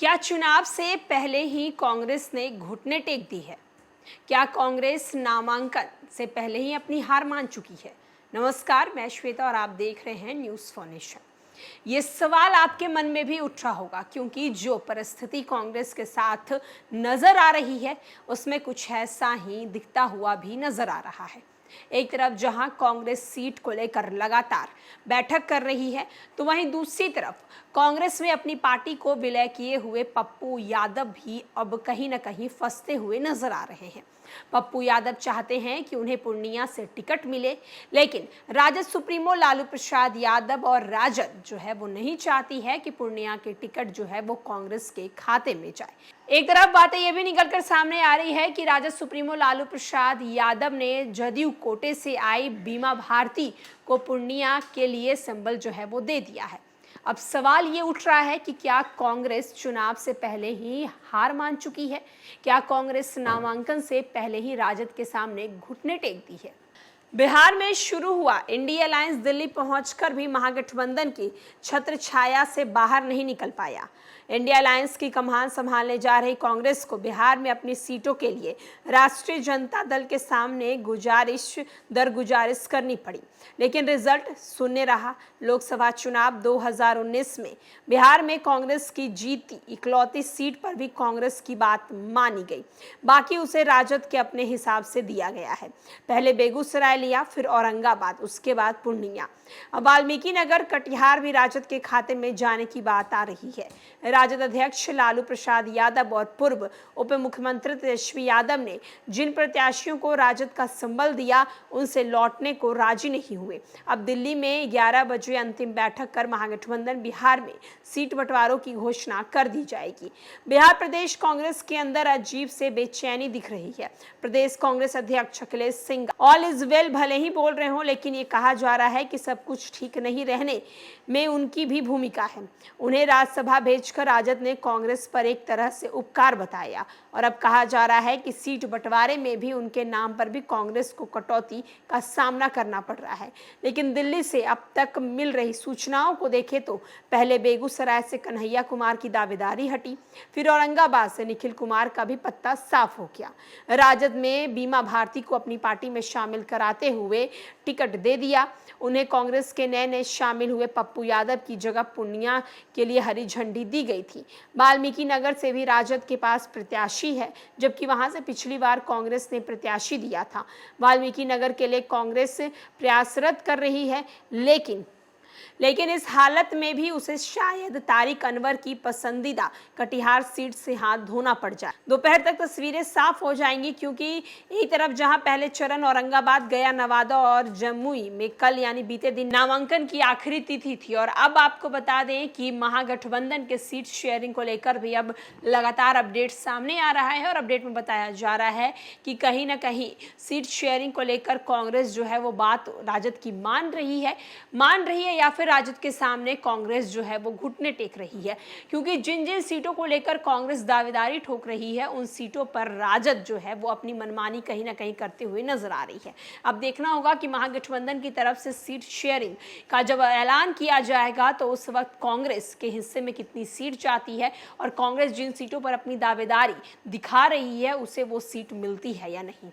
क्या चुनाव से पहले ही कांग्रेस ने घुटने टेक दी है? क्या कांग्रेस नामांकन से पहले ही अपनी हार मान चुकी है? नमस्कार, मैं श्वेता और आप देख रहे हैं न्यूज़ फॉर नेशन। ये सवाल आपके मन में भी उठ रहा होगा क्योंकि जो परिस्थिति कांग्रेस के साथ नजर आ रही है उसमें कुछ ऐसा ही दिखता हुआ भी नजर आ रहा है। एक तरफ जहां कांग्रेस सीट को लेकर लगातार बैठक कर रही है, तो वहीं दूसरी तरफ कांग्रेस में अपनी पार्टी को विलय किए हुए पप्पू यादव भी अब कहीं न कहीं फंसते हुए नजर आ रहे हैं। पप्पू यादव चाहते हैं कि उन्हें पूर्णिया से टिकट मिले, लेकिन राजद सुप्रीमो लालू प्रसाद यादव और राजद जो है वो नहीं चाहती है कि पूर्णिया की टिकट जो है वो कांग्रेस के खाते में जाए। एक तरफ बातें ये भी निकलकर सामने आ रही है कि राजद सुप्रीमो लालू प्रसाद यादव ने जदयू कोटे से आई बीमा भारती को पूर्णिया के लिए सिंबल जो है वो दे दिया है। अब सवाल ये उठ रहा है कि क्या कांग्रेस चुनाव से पहले ही हार मान चुकी है? क्या कांग्रेस नामांकन से पहले ही राजद के सामने घुटने टेक दी है? बिहार में शुरू हुआ इंडिया अलायंस दिल्ली पहुंचकर भी महागठबंधन की छत्र छाया से बाहर नहीं निकल पाया। इंडिया अलायंस की कमान संभालने जा रही कांग्रेस को बिहार में अपनी सीटों के लिए राष्ट्रीय जनता दल के सामने गुजारिश करनी पड़ी, लेकिन रिजल्ट शून्य रहा। लोकसभा चुनाव 2019 में बिहार में कांग्रेस की जीती इकलौती सीट पर भी कांग्रेस की बात मानी गई, बाकी उसे राजद के अपने हिसाब से दिया गया है। पहले बेगूसराय लिया, फिर औरंगाबाद, उसके बाद पूर्णिया। अब वाल्मीकि नगर, कटिहार भी राजद के खाते में जाने की बात आ रही है। राजद अध्यक्ष लालू प्रसाद यादव और पूर्व उप मुख्यमंत्री तेजस्वी यादव ने जिन प्रत्याशियों को राजद का संबल दिया उनसे लौटने को राजी नहीं हुए। अब दिल्ली में 11 बजे अंतिम बैठक कर महागठबंधन बिहार में सीट बंटवारों की घोषणा कर दी जाएगी। बिहार प्रदेश कांग्रेस के अंदर अजीब से बेचैनी दिख रही है। प्रदेश कांग्रेस अध्यक्ष Akhilesh Singh all is well भले ही बोल रहे हों, लेकिन ये कहा जा रहा है कि सब कुछ ठीक नहीं रहने में उनकी भी भूमिका है। उन्हें राज्यसभा भेजकर राजद ने कांग्रेस पर एक तरह से उपकार बताया और अब कहा जा रहा है कि सीट बंटवारे में भी उनके नाम पर भी कांग्रेस को कटौती का सामना करना पड़ रहा है। लेकिन दिल्ली से अब तक मिल रही सूचनाओं को देखें तो पहले बेगूसराय से कन्हैया कुमार की दावेदारी हटी, फिर औरंगाबाद से निखिल कुमार का भी पत्ता साफ हो गया। राजद में बीमा भारती को अपनी पार्टी में शामिल कराते हुए टिकट दे दिया। उन्हें कांग्रेस के नए शामिल हुए पप्पू यादव की जगह पूर्णिया के लिए हरी झंडी दी गई थी। वाल्मीकि नगर से भी राजद के पास प्रत्याशी है, जबकि वहां से पिछली बार कांग्रेस ने प्रत्याशी दिया था। वाल्मीकि नगर के लिए कांग्रेस प्रयासरत कर रही है, लेकिन इस हालत में भी उसे शायद तारिक अनवर की पसंदीदा कटिहार सीट से हाथ धोना पड़ जाए। दोपहर तक तस्वीरें साफ हो जाएंगी, क्योंकि एक तरफ जहां पहले चरण औरंगाबाद, गया, नवादा और जमुई में कल यानी बीते दिन नामांकन की आखिरी तिथि थी, और अब आपको बता दें कि महागठबंधन के सीट शेयरिंग को लेकर भी अब लगातार अपडेट सामने आ रहा है और अपडेट में बताया जा रहा है कि कहीं ना कहीं सीट शेयरिंग को लेकर कांग्रेस जो है वो बात राजद की मान रही है या फिर राजद के सामने कांग्रेस जो है वो घुटने टेक रही है, क्योंकि जिन जिन सीटों को लेकर कांग्रेस दावेदारी ठोक रही है उन सीटों पर राजद जो है वो अपनी मनमानी कहीं ना कहीं करते हुए नजर आ रही है। अब देखना होगा कि महागठबंधन की तरफ से सीट शेयरिंग का जब ऐलान किया जाएगा तो उस वक्त कांग्रेस के हिस्से में कितनी सीट जाती है और कांग्रेस जिन सीटों पर अपनी दावेदारी दिखा रही है उसे वो सीट मिलती है या नहीं।